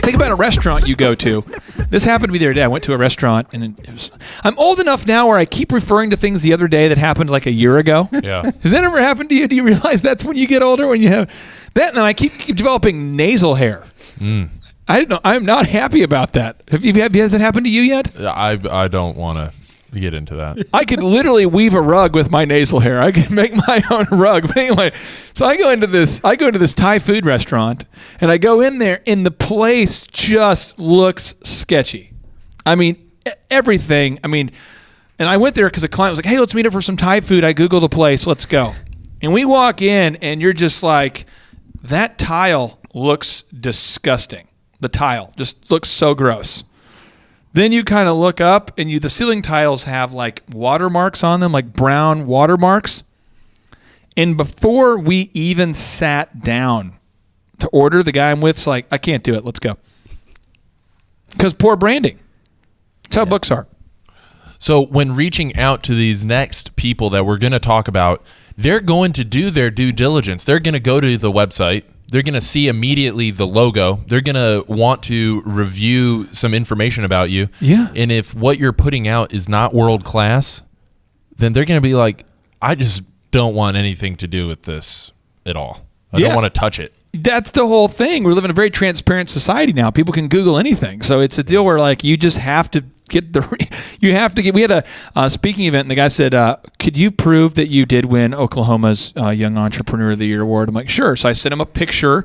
Think about a restaurant you go to. This happened to me the other day. I went to a restaurant, and I'm old enough now where I keep referring to things the other day that happened like a year ago. Yeah. Has that ever happened to you? Do you realize that's when you get older, when you have that? And then I keep developing nasal hair. I don't know. I'm not happy about that. Has it happened to you yet? I don't want to get into that. I could literally weave a rug with my nasal hair. I could make my own rug. But anyway, so I go into this Thai food restaurant, and I go in there, and the place just looks sketchy. I mean, everything. I mean, and I went there because a client was like, "Hey, let's meet up for some Thai food." I Googled a place. Let's go. And we walk in, and you're just like, that tile looks disgusting. The tile just looks so gross. Then you kind of look up, and the ceiling tiles have like watermarks on them, like brown watermarks. And before we even sat down to order, the guy I'm with's like, "I can't do it. Let's go." Because poor branding. That's how books are. So when reaching out to these next people that we're going to talk about, they're going to do their due diligence. They're going to go to the website. They're going to see immediately the logo. They're going to want to review some information about you. Yeah. And if what you're putting out is not world class, then they're going to be like, "I just don't want anything to do with this at all. I don't want to touch it." That's the whole thing. We live in a very transparent society now. People can Google anything. So it's a deal where like you just have to get we had a speaking event, and the guy said, "Could you prove that you did win Oklahoma's Young Entrepreneur of the Year award?" I'm like, "Sure." So I sent him a picture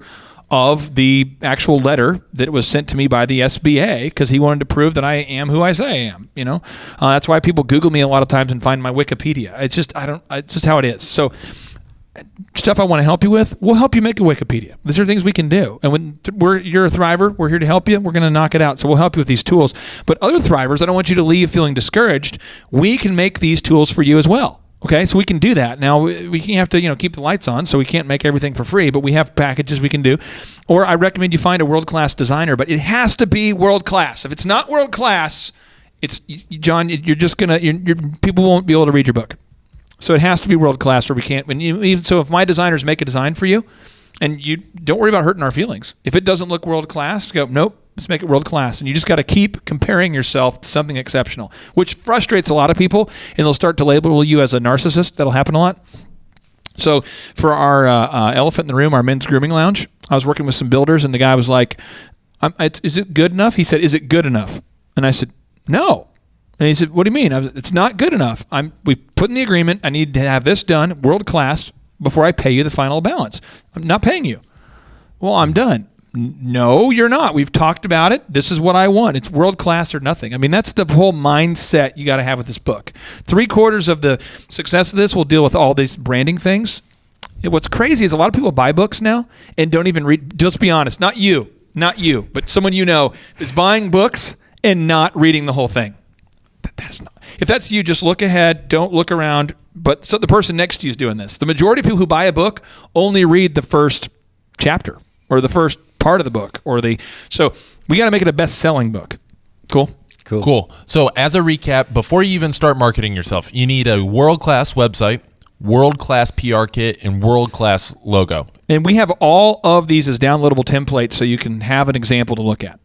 of the actual letter that was sent to me by the SBA because he wanted to prove that I am who I say I am. You know, that's why people Google me a lot of times and find my Wikipedia. It's just it's just how it is. So stuff I want to help you with, we'll help you make a Wikipedia. These are things we can do. And when you're a thriver, we're here to help you. We're going to knock it out. So we'll help you with these tools. But other thrivers, I don't want you to leave feeling discouraged. We can make these tools for you as well. Okay, so we can do that. Now, we have to keep the lights on, so we can't make everything for free, but we have packages we can do. Or I recommend you find a world-class designer, but it has to be world-class. If it's not world-class, John, you're just going to, people won't be able to read your book. So it has to be world-class, or we can't. So if my designers make a design for you, and you don't worry about hurting our feelings. If it doesn't look world-class, go, nope, let's make it world-class. And you just got to keep comparing yourself to something exceptional, which frustrates a lot of people, and they'll start to label you as a narcissist. That'll happen a lot. So for our elephant in the room, our men's grooming lounge, I was working with some builders, and the guy was like, "Is it good enough?" He said, "Is it good enough?" And I said, "No." And he said, "What do you mean?" "It's not good enough. We put in the agreement. I need to have this done world class before I pay you the final balance. I'm not paying you." "Well, I'm done." "No, you're not. We've talked about it. This is what I want. It's world class or nothing." I mean, that's the whole mindset you got to have with this book. 3/4 of the success of this will deal with all these branding things. What's crazy is a lot of people buy books now and don't even read. Just be honest. Not you, but someone you know is buying books and not reading the whole thing. If that's you, just look ahead, don't look around. But so the person next to you is doing this. The majority of people who buy a book only read the first chapter or the first part of the book. So we got to make it a best-selling book. Cool. So as a recap, before you even start marketing yourself, you need a world-class website, world-class PR kit, and world-class logo. And we have all of these as downloadable templates so you can have an example to look at.